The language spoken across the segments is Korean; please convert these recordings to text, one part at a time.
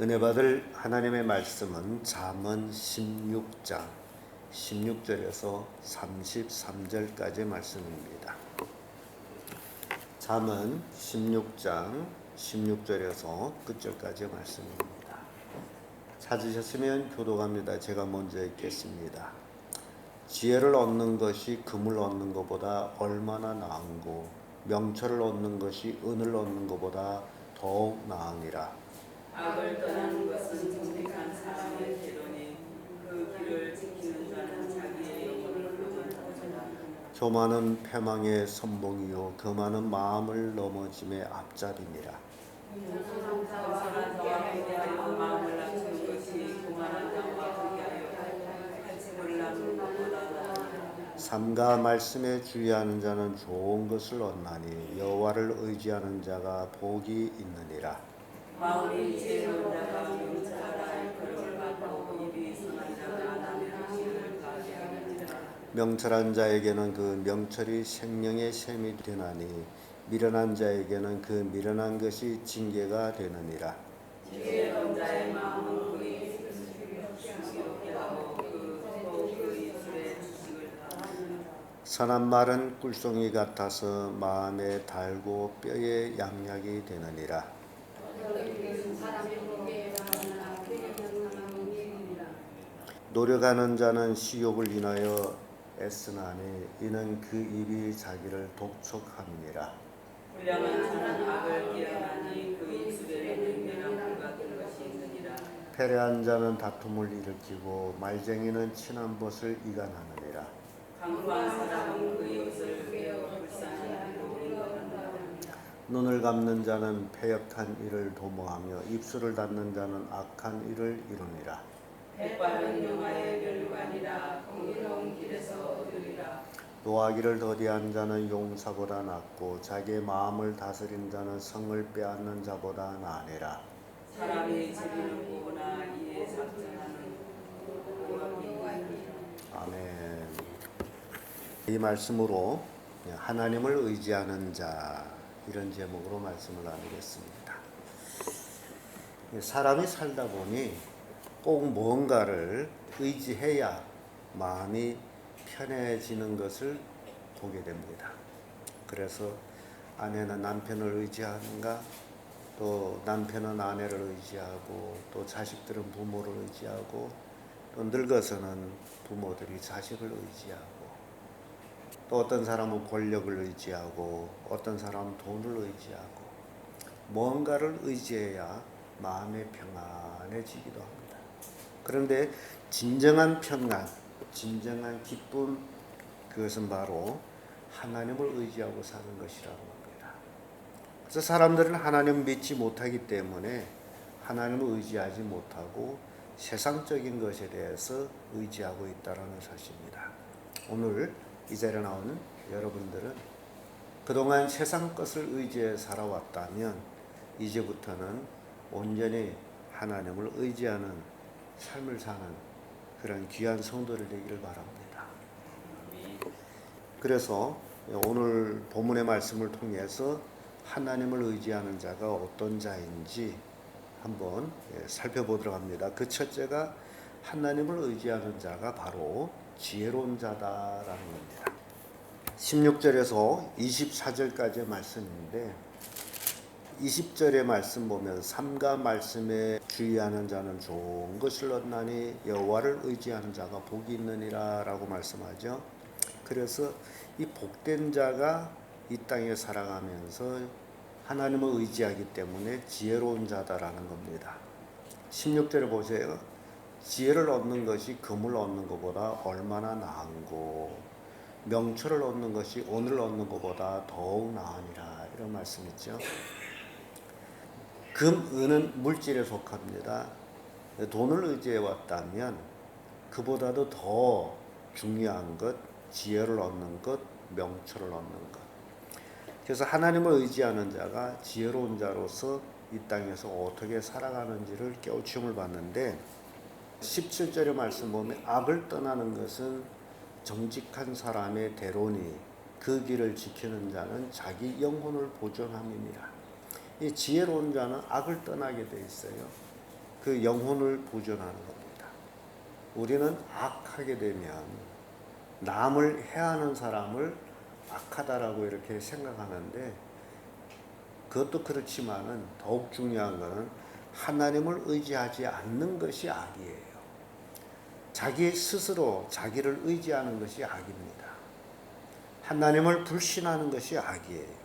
은혜 받을 하나님의 말씀은 잠언 16장 16절에서 33절까지 말씀입니다. 잠언 16장 16절에서 끝절까지 말씀입니다. 찾으셨으면 교독합니다. 제가 먼저 읽겠습니다. 지혜를 얻는 것이 금을 얻는 것보다 얼마나 나은고 명철을 얻는 것이 은을 얻는 것보다 더욱 나으니라. 악을 떠나는 것은 정직한 사람의 길이니 그 길을 지키는 자는 자기의 영혼을 구원하리라. 교만은 패망의 선봉이요 교만은 마음을 넘어짐의 앞자리니라. 겸손한 자와 회개하여 마음을 낮추는 것이 교만한 자와 회개하여 가짐을 나누는 것보다 나으니라. 삼가 말씀에 주의하는 자는 좋은 것을 얻나니 여호와를 의지하는 자가 복이 있느니라. 마음이 지혜로운 자가 명철하라. 그를 받고 입이 선한 자가 남의 행실을 가게 하느니라. 명철한 자에게는 그 명철이 생명의 샘이 되나니 미련한 자에게는 그 미련한 것이 징계가 되느니라. 지혜로운 자의 마음은 그 입술에 지식을 하고 그 입술에 지식을 하느니라. 선한 말은 꿀송이 같아서 마음에 달고 뼈에 양약이 되느니라. 노력하는 자는 시욕을 인하여 애쓰나니 이는 그 입이 자기를 독촉함이니라. 불량한 자는 악을 기억하니 그 입술에는 냉면한 불 같은 것이 있느니라. 패례한 자는 다툼을 일으키고 말쟁이는 친한 벗을 이간하느니라. 강구한 사람은 그 이웃을 베어 불쌍히 인도한다. 눈을 감는 자는 패역한 일을 도모하며 입술을 닫는 자는 악한 일을 이루니라. 백발은 영화의 멸관이라 공의로운 길에서 얻으리라. 노하기를 더디한 자는 용사보다 낫고 자기의 마음을 다스린 자는 성을 빼앗는 자보다 나으니라. 사람이 즐기는 보거나 이에 작정하는 고함이 아멘. 이 말씀으로 하나님을 의지하는 자 이런 제목으로 말씀을 나누겠습니다. 사람이 살다 보니 꼭 뭔가를 의지해야 마음이 편해지는 것을 보게 됩니다. 그래서 아내는 남편을 의지하는가, 또 남편은 아내를 의지하고, 또 자식들은 부모를 의지하고, 또 늙어서는 부모들이 자식을 의지하고, 또 어떤 사람은 권력을 의지하고, 어떤 사람은 돈을 의지하고, 뭔가를 의지해야 마음이 평안해지기도 합니다. 그런데 진정한 평안, 진정한 기쁨, 그것은 바로 하나님을 의지하고 사는 것이라고 합니다. 그래서 사람들은 하나님을 믿지 못하기 때문에 하나님을 의지하지 못하고 세상적인 것에 대해서 의지하고 있다는 사실입니다. 오늘 이 자리에 나오는 여러분들은 그동안 세상 것을 의지해 살아왔다면 이제부터는 온전히 하나님을 의지하는 삶을 사는 그런 귀한 성도를 되기를 바랍니다. 그래서 오늘 본문의 말씀을 통해서 하나님을 의지하는 자가 어떤 자인지 한번 살펴보도록 합니다. 그 첫째가 하나님을 의지하는 자가 바로 지혜로운 자다라는 겁니다. 16절에서 24절까지의 말씀인데 20절의 말씀 보면 삼가 말씀에 주의하는 자는 좋은 것을 얻나니 여호와를 의지하는 자가 복이 있느니라 라고 말씀하죠. 그래서 이 복된 자가 이 땅에 살아가면서 하나님을 의지하기 때문에 지혜로운 자다라는 겁니다. 16절에 보세요. 지혜를 얻는 것이 금을 얻는 것보다 얼마나 나은고 명철을 얻는 것이 은을 얻는 것보다 더욱 나으니라 이런 말씀 있죠. 금, 은은 물질에 속합니다. 돈을 의지해 왔다면 그보다도 더 중요한 것, 지혜를 얻는 것, 명철을 얻는 것. 그래서 하나님을 의지하는 자가 지혜로운 자로서 이 땅에서 어떻게 살아가는지를 깨우침을 받는데 17절의 말씀 보면 악을 떠나는 것은 정직한 사람의 대로니 그 길을 지키는 자는 자기 영혼을 보존함이니라. 이 지혜로운 자는 악을 떠나게 돼 있어요. 그 영혼을 보존하는 겁니다. 우리는 악하게 되면 남을 해하는 사람을 악하다라고 이렇게 생각하는데, 그것도 그렇지만은 더욱 중요한 것은 하나님을 의지하지 않는 것이 악이에요. 자기 스스로 자기를 의지하는 것이 악입니다. 하나님을 불신하는 것이 악이에요.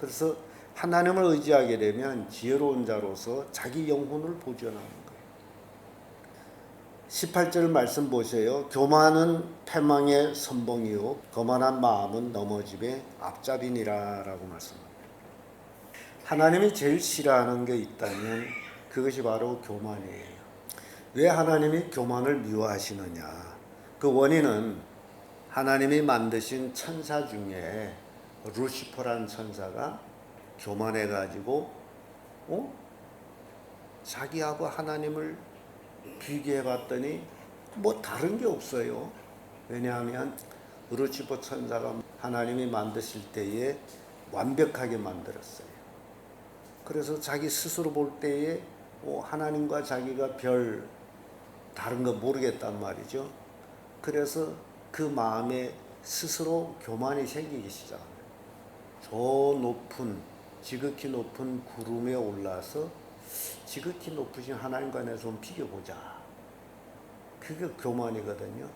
그래서 하나님을 의지하게 되면 지혜로운 자로서 자기 영혼을 보존하는 거예요. 18절 말씀 보세요. 교만은 패망의 선봉이요 거만한 마음은 넘어짐의 앞잡이니라 라고 말씀합니다. 하나님이 제일 싫어하는 게 있다면 그것이 바로 교만이에요. 왜 하나님이 교만을 미워하시느냐? 그 원인은 하나님이 만드신 천사 중에 루시퍼라는 천사가 교만해가지고 자기하고 하나님을 비교해봤더니 뭐 다른 게 없어요. 왜냐하면 루시퍼 천사가 하나님이 만드실 때에 완벽하게 만들었어요. 그래서 자기 스스로 볼 때에 하나님과 자기가 별 다른 거 모르겠단 말이죠. 그래서 그 마음에 스스로 교만이 생기기 시작합니다. 저 높은 지극히 높은 구름에 올라서 지극히 높으신 하나님과 내가 좀 비교보자. 그게 교만이거든요.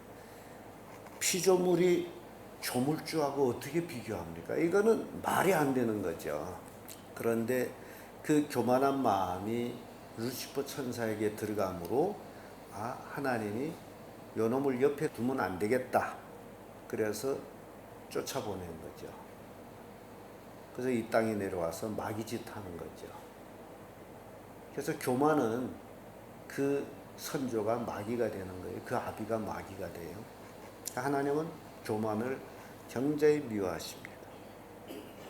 피조물이 조물주하고 어떻게 비교합니까? 이거는 말이 안 되는 거죠. 그런데 그 교만한 마음이 루시퍼 천사에게 들어가므로 하나님이 요 놈을 옆에 두면 안 되겠다. 그래서 쫓아보낸 거죠. 그래서 이 땅에 내려와서 마귀짓 하는 거죠. 그래서 교만은 그 선조가 마귀가 되는 거예요. 그 아비가 마귀가 돼요. 하나님은 교만을 굉장히 미워하십니다.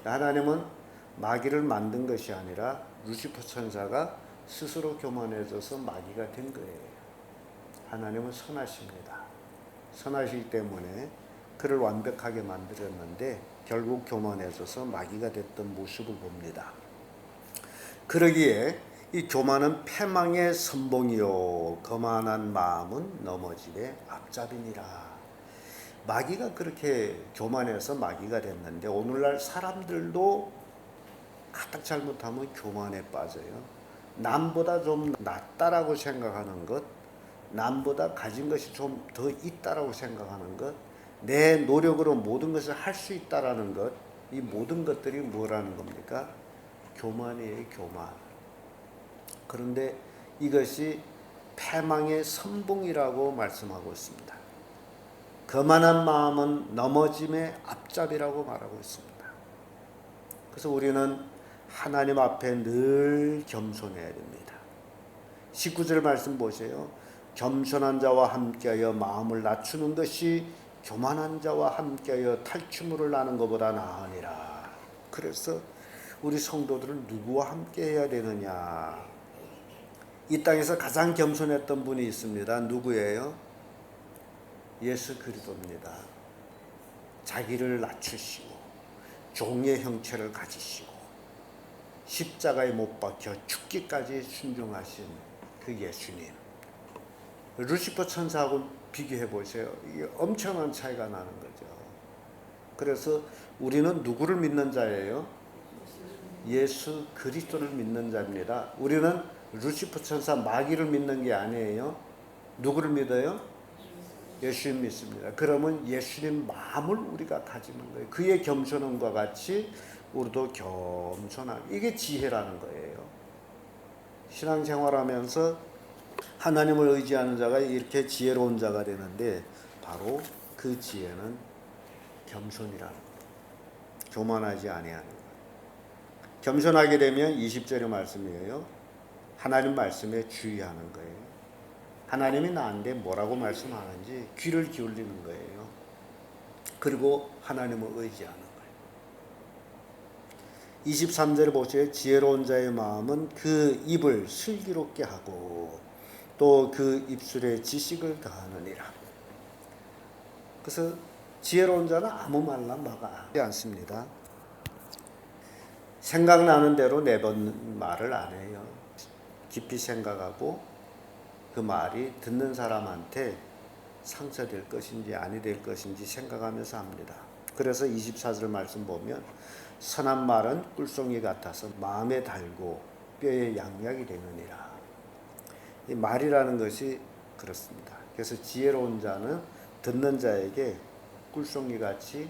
하나님은 마귀를 만든 것이 아니라 루시퍼 천사가 스스로 교만해져서 마귀가 된 거예요. 하나님은 선하십니다. 선하시기 때문에 그를 완벽하게 만들었는데 결국 교만해져서 마귀가 됐던 모습을 봅니다. 그러기에 이 교만은 패망의 선봉이요 거만한 마음은 넘어짐의 앞잡이니라. 마귀가 그렇게 교만해서 마귀가 됐는데 오늘날 사람들도 가딱 잘못하면 교만에 빠져요. 남보다 좀 낫다라고 생각하는 것, 남보다 가진 것이 좀 더 있다라고 생각하는 것, 내 노력으로 모든 것을 할 수 있다라는 것, 이 모든 것들이 뭐라는 겁니까? 교만이에요, 교만. 그런데 이것이 패망의 선봉이라고 말씀하고 있습니다. 거만한 마음은 넘어짐의 앞잡이라고 말하고 있습니다. 그래서 우리는 하나님 앞에 늘 겸손해야 됩니다. 19절 말씀 보세요. 겸손한 자와 함께하여 마음을 낮추는 것이 교만한 자와 함께하여 탈취물을 나는 것보다 나으니라. 그래서 우리 성도들은 누구와 함께해야 되느냐? 이 땅에서 가장 겸손했던 분이 있습니다. 누구예요? 예수 그리스도입니다. 자기를 낮추시고 종의 형체를 가지시고 십자가에 못 박혀 죽기까지 순종하신 그 예수님. 루시퍼 천사하고 비교해 보세요. 이게 엄청난 차이가 나는 거죠. 그래서 우리는 누구를 믿는 자예요? 예수 그리스도를 믿는 자입니다. 우리는 루시퍼 천사 마귀를 믿는 게 아니에요. 누구를 믿어요? 예수님 믿습니다. 그러면 예수님 마음을 우리가 가지는 거예요. 그의 겸손함과 같이 우리도 겸손함. 이게 지혜라는 거예요. 신앙생활하면서 하나님을 의지하는 자가 이렇게 지혜로운 자가 되는데 바로 그 지혜는 겸손이라는 거예요. 교만하지 아니하는 거예요. 겸손하게 되면 20절의 말씀이에요. 하나님 말씀에 주의하는 거예요. 하나님이 나한테 뭐라고 말씀하는지 귀를 기울이는 거예요. 그리고 하나님을 의지하는 거예요. 23절에 보세요. 지혜로운 자의 마음은 그 입을 슬기롭게 하고 또 그 입술에 지식을 가하느니라. 그래서 지혜로운 자는 아무 말나 막아하지 않습니다. 생각나는 대로 내뱉는 말을 안 해요. 깊이 생각하고 그 말이 듣는 사람한테 상처될 것인지 아니 될 것인지 생각하면서 합니다. 그래서 24절 말씀 보면 선한 말은 꿀송이 같아서 마음에 달고 뼈에 양약이 되느니라. 이 말이라는 것이 그렇습니다. 그래서 지혜로운 자는 듣는 자에게 꿀송이 같이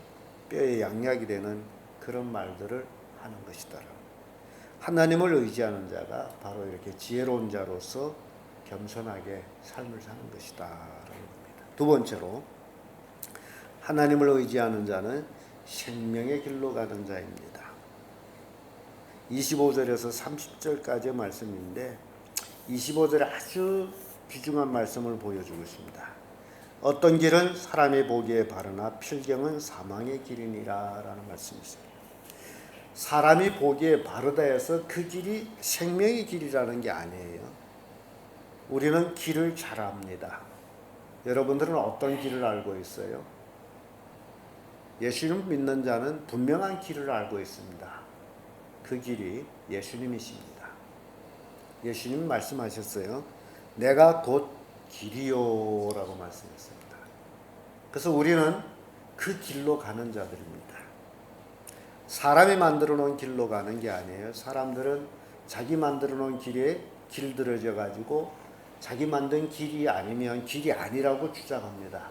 뼈에 양약이 되는 그런 말들을 하는 것이다. 하나님을 의지하는 자가 바로 이렇게 지혜로운 자로서 겸손하게 삶을 사는 것이다 라는 겁니다. 두 번째로 하나님을 의지하는 자는 생명의 길로 가는 자입니다. 25절에서 30절까지의 말씀인데 25절에 아주 귀중한 말씀을 보여주고 있습니다. 어떤 길은 사람이 보기에 바르나 필경은 사망의 길이니라 라는 말씀이 있습니다. 사람이 보기에 바르다 해서 그 길이 생명의 길이라는 게 아니에요. 우리는 길을 잘 압니다. 여러분들은 어떤 길을 알고 있어요? 예수님 믿는 자는 분명한 길을 알고 있습니다. 그 길이 예수님이십니다. 예수님 말씀하셨어요. 내가 곧 길이요 라고 말씀했습니다. 그래서 우리는 그 길로 가는 자들입니다. 사람이 만들어 놓은 길로 가는 게 아니에요. 사람들은 자기 만들어 놓은 길에 길들여져 가지고 자기 만든 길이 아니면 길이 아니라고 주장합니다.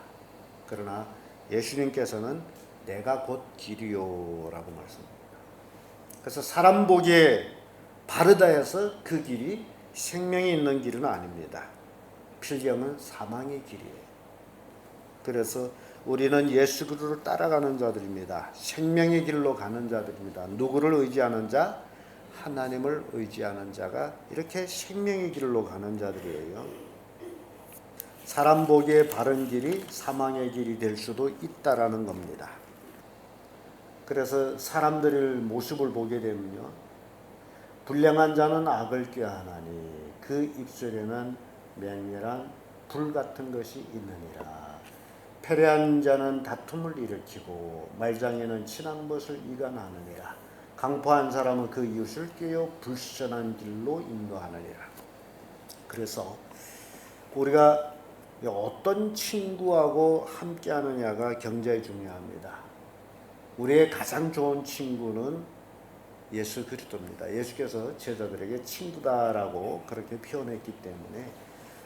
그러나 예수님께서는 내가 곧 길이요 라고 말씀합니다. 그래서 사람 보기에 바르다 해서 그 길이 생명이 있는 길은 아닙니다. 필경은 사망의 길이에요. 그래서 우리는 예수 그리스도를 따라가는 자들입니다. 생명의 길로 가는 자들입니다. 누구를 의지하는 자? 하나님을 의지하는 자가 이렇게 생명의 길로 가는 자들이에요. 사람 보기에 바른 길이 사망의 길이 될 수도 있다라는 겁니다. 그래서 사람들의 모습을 보게 되면요, 불량한 자는 악을 꾀하나니 그 입술에는 맹렬한 불 같은 것이 있느니라. 패례한 자는 다툼을 일으키고 말장에는 친한 것을 이간하느니라. 강포한 사람은 그 이웃을 꾀어 불선한 길로 인도하느니라. 그래서 우리가 어떤 친구하고 함께 하느냐가 굉장히 중요합니다. 우리의 가장 좋은 친구는 예수 그리스도입니다. 예수께서 제자들에게 친구다라고 그렇게 표현했기 때문에.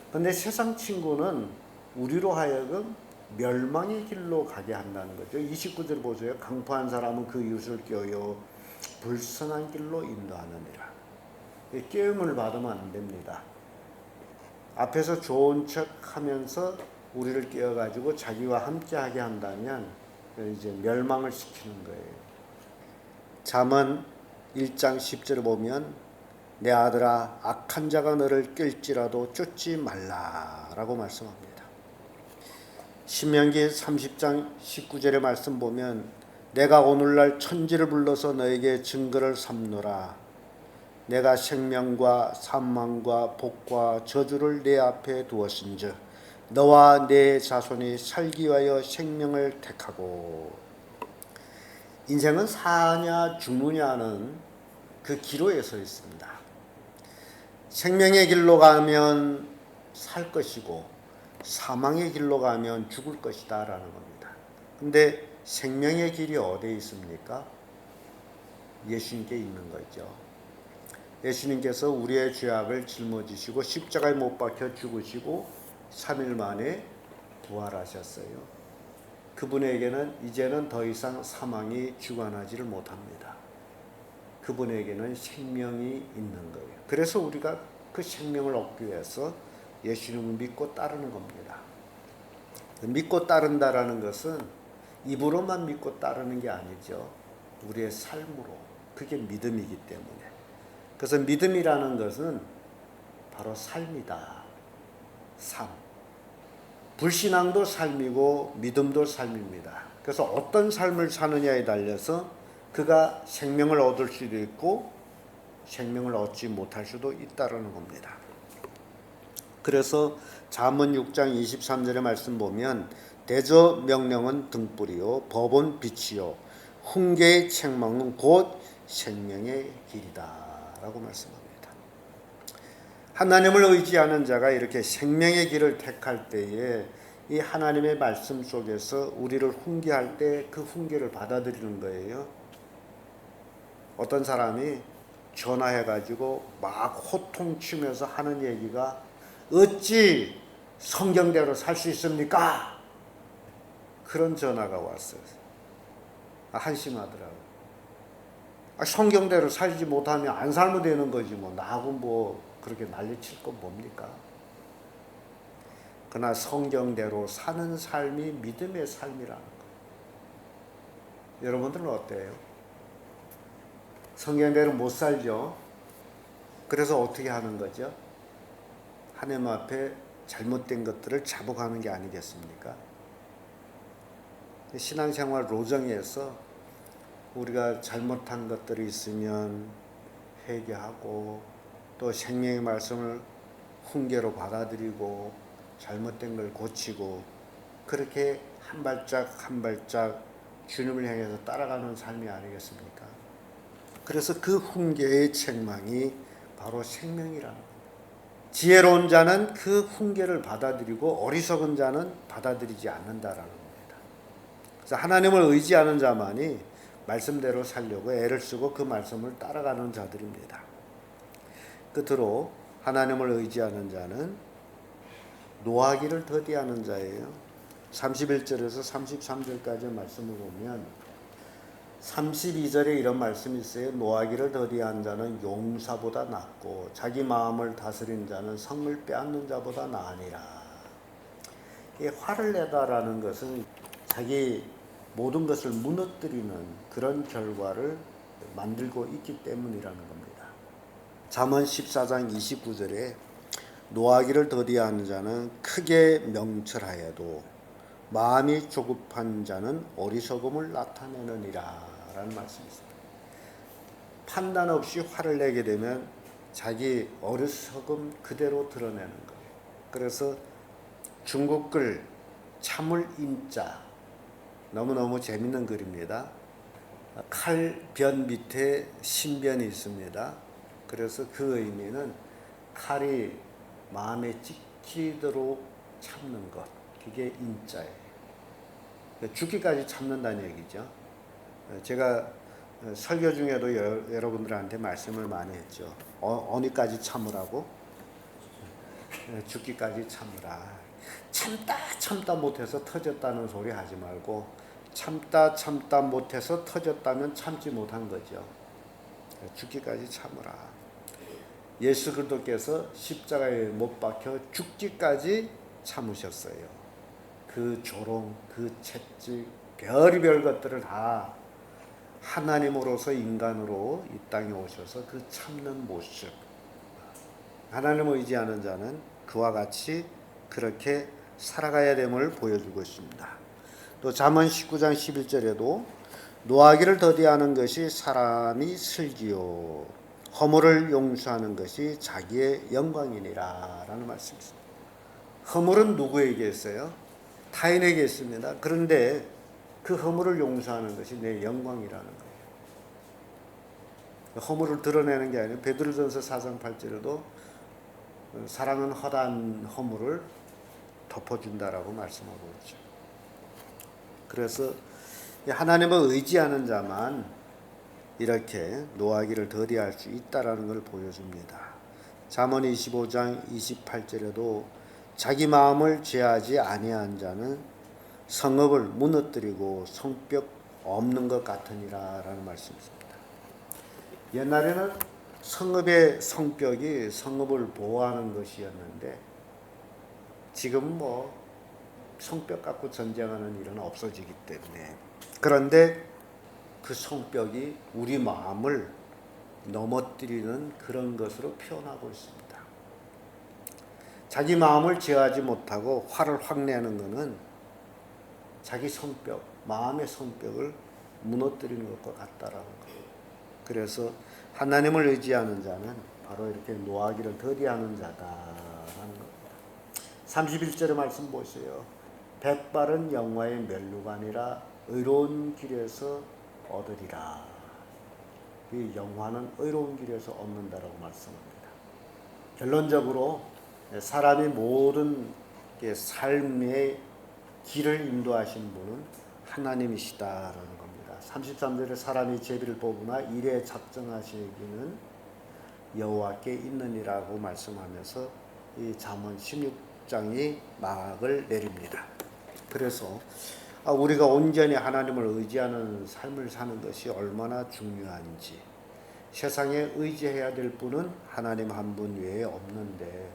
그런데 세상 친구는 우리로 하여금 멸망의 길로 가게 한다는 거죠. 29절 보세요. 강포한 사람은 그 이웃을 꾀어 불선한 길로 인도하느니라. 깨움을 받으면 안 됩니다. 앞에서 좋은 척 하면서 우리를 깨워가지고 자기와 함께하게 한다면 이제 멸망을 시키는 거예요. 잠언 1장 10절을 보면 내 아들아 악한 자가 너를 끌지라도 쫓지 말라라고 말씀합니다. 신명기 30장 19절의 말씀 보면 내가 오늘날 천지를 불러서 너에게 증거를 삼노라. 내가 생명과 사망과 복과 저주를 내 앞에 두었은즉 너와 내 자손이 살기 위하여 생명을 택하고. 인생은 사냐 죽느냐는 그 기로에 서 있습니다. 생명의 길로 가면 살 것이고 사망의 길로 가면 죽을 것이다 라는 겁니다. 근데 생명의 길이 어디에 있습니까? 예수님께 있는 거죠. 예수님께서 우리의 죄악을 짊어지시고 십자가에 못 박혀 죽으시고 3일 만에 부활하셨어요. 그분에게는 이제는 더 이상 사망이 주관하지를 못합니다. 그분에게는 생명이 있는 거예요. 그래서 우리가 그 생명을 얻기 위해서 예수님을 믿고 따르는 겁니다. 믿고 따른다라는 것은 입으로만 믿고 따르는 게 아니죠. 우리의 삶으로. 그게 믿음이기 때문에. 그래서 믿음이라는 것은 바로 삶이다. 삶. 불신앙도 삶이고 믿음도 삶입니다. 그래서 어떤 삶을 사느냐에 달려서 그가 생명을 얻을 수도 있고 생명을 얻지 못할 수도 있다는 겁니다. 그래서 잠언 6장 23절의 말씀 보면 대저 명령은 등불이요 법은 빛이요 훈계의 책망은 곧 생명의 길이다 라고 말씀합니다. 하나님을 의지하는 자가 이렇게 생명의 길을 택할 때에 이 하나님의 말씀 속에서 우리를 훈계할 때 그 훈계를 받아들이는 거예요. 어떤 사람이 전화해가지고 막 호통치면서 하는 얘기가 어찌 성경대로 살 수 있습니까? 그런 전화가 왔어요. 한심하더라고요. 성경대로 살지 못하면 안 살면 되는 거지 뭐 나하고 뭐 그렇게 난리칠 건 뭡니까? 그러나 성경대로 사는 삶이 믿음의 삶이라는 거예요. 여러분들은 어때요? 성경대로 못 살죠? 그래서 어떻게 하는 거죠? 하나님 앞에 잘못된 것들을 자복하는 게 아니겠습니까? 신앙생활 로정에서 우리가 잘못한 것들이 있으면 회개하고 또 생명의 말씀을 훈계로 받아들이고 잘못된 걸 고치고 그렇게 한 발짝 한 발짝 주님을 향해서 따라가는 삶이 아니겠습니까? 그래서 그 훈계의 책망이 바로 생명이라는 거예요. 지혜로운 자는 그 훈계를 받아들이고 어리석은 자는 받아들이지 않는다라는 겁니다. 그래서 하나님을 의지하는 자만이 말씀대로 살려고 애를 쓰고 그 말씀을 따라가는 자들입니다. 끝으로 하나님을 의지하는 자는 노하기를 더디하는 자예요. 31절에서 33절까지 말씀을 보면 32절에 이런 말씀이 있어요. 노하기를 더디한 자는 용사보다 낫고 자기 마음을 다스린 자는 성을 빼앗는 자보다 나으니라. 이 화를 내다라는 것은 자기 모든 것을 무너뜨리는 그런 결과를 만들고 있기 때문이라는 겁니다. 잠언 14장 29절에 노하기를 더디하는 자는 크게 명철하여도 마음이 조급한 자는 어리석음을 나타내느니라 라는 말씀이 있습니다. 판단 없이 화를 내게 되면 자기 어리석음 그대로 드러내는 거예요. 그래서 중국 글 참을 인자 너무너무 재밌는 글입니다. 칼변 밑에 신변이 있습니다. 그래서 그 의미는 칼이 마음에 찍히도록 참는 것, 그게 인자예요. 죽기까지 참는다는 얘기죠. 제가 설교 중에도 여러분들한테 말씀을 많이 했죠. 어디까지 참으라고? 죽기까지 참으라. 참다 못해서 터졌다는 소리 하지 말고 참다 못해서 터졌다면 참지 못한 거죠. 죽기까지 참으라. 예수 그리스도께서 십자가에 못 박혀 죽기까지 참으셨어요. 그 조롱, 그 채찍, 별의별 것들을 다 하나님으로서 인간으로 이 땅에 오셔서 그 참는 모습. 하나님을 의지하는 자는 그와 같이 그렇게 살아가야 됨을 보여주고 있습니다. 또 잠언 19장 11절에도 노하기를 더디하는 것이 사람이 슬기요 허물을 용서하는 것이 자기의 영광이니라 라는 말씀이 있습니다. 허물은 누구에게 있어요? 타인에게 있습니다. 그런데 그 허물을 용서하는 것이 내 영광이라는 거예요. 허물을 드러내는 게 아니라 베드로전서 4장 8절에도 사랑은 허다한 허물을 덮어준다라고 말씀하고 있죠. 그래서 하나님을 의지하는 자만 이렇게 노하기를 더디할 수 있다라는 걸 보여줍니다. 잠언 25장 28절에도 자기 마음을 제하지 아니한 자는 성읍을 무너뜨리고 성벽 없는 것 같으니라 라는 말씀이 있습니다. 옛날에는 성읍의 성벽이 성읍을 보호하는 것이었는데 지금 뭐 성벽 갖고 전쟁하는 일은 없어지기 때문에 그런데 그 성벽이 우리 마음을 넘어뜨리는 그런 것으로 표현하고 있습니다. 자기 마음을 제어하지 못하고 화를 확 내는 것은 자기 성벽, 마음의 성벽을 무너뜨리는 것과 같다라는 거예요. 그래서 하나님을 의지하는 자는 바로 이렇게 노하기를 더디하는 자다라는 겁니다. 31절의 말씀 보세요. 백발은 영화의 멸류관이라 의로운 길에서 얻으리라. 이 영화는 의로운 길에서 얻는다라고 말씀합니다. 결론적으로 사람이 모든 삶의 길을 인도하신 분은 하나님이시다라는 겁니다. 33절에 사람이 제비를 뽑으나 일에 작정하시기는 여호와께 있느니라고 말씀하면서 이 잠언 16장이 막을 내립니다. 그래서 우리가 온전히 하나님을 의지하는 삶을 사는 것이 얼마나 중요한지, 세상에 의지해야 될 분은 하나님 한 분 외에 없는데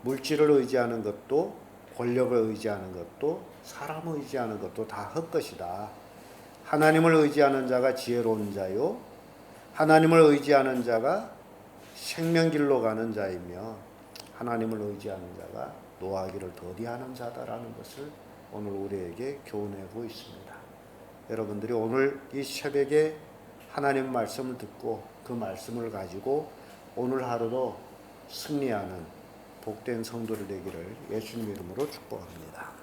물질을 의지하는 것도, 권력을 의지하는 것도, 사람을 의지하는 것도 다 헛것이다. 하나님을 의지하는 자가 지혜로운 자요, 하나님을 의지하는 자가 생명길로 가는 자이며 하나님을 의지하는 자가 노하기를 더디하는 자다라는 것을 오늘 우리에게 교훈하고 있습니다. 여러분들이 오늘 이 새벽에 하나님 말씀을 듣고 그 말씀을 가지고 오늘 하루도 승리하는 복된 성도들 되기를 예수님 이름으로 축복합니다.